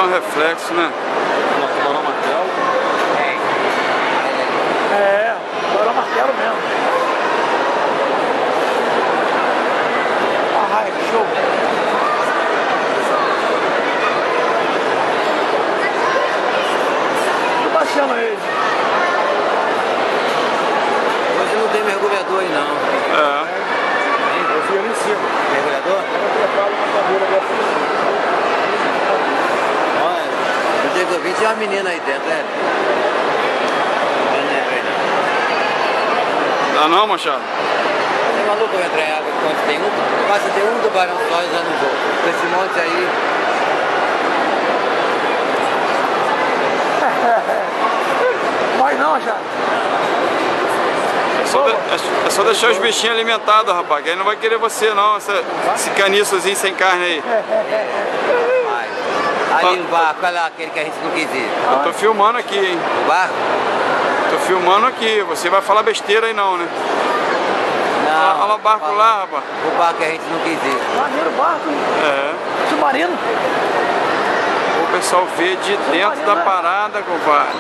dar um reflexo, né? Tubarão martelo. Tubarão martelo mesmo. Ah, que show. Tô baixando ele. Hoje não tem mergulhador aí não. Eu vi ali em cima. Mergulhador? Olha, no dia que eu vi tinha uma menina aí dentro, né? Ah não, Machado? Você é maluco eu entrar em água quando tem passa ter um tubarão só e já não vou. Com esse monte aí. Vai não, Machado. É só deixar os bichinhos alimentados, rapaz, que aí não vai querer você não, esse caniçozinho sem carne aí. Ali o barco, olha lá aquele que a gente não quis ir. Eu tô filmando aqui, hein? O barco? Tô filmando aqui, você vai falar besteira aí não, né? Não. Olha o barco lá, rapaz. O barco que a gente não quis ir. Maneiro barco, hein? É. Submarino. O pessoal vê de dentro da parada, compadre.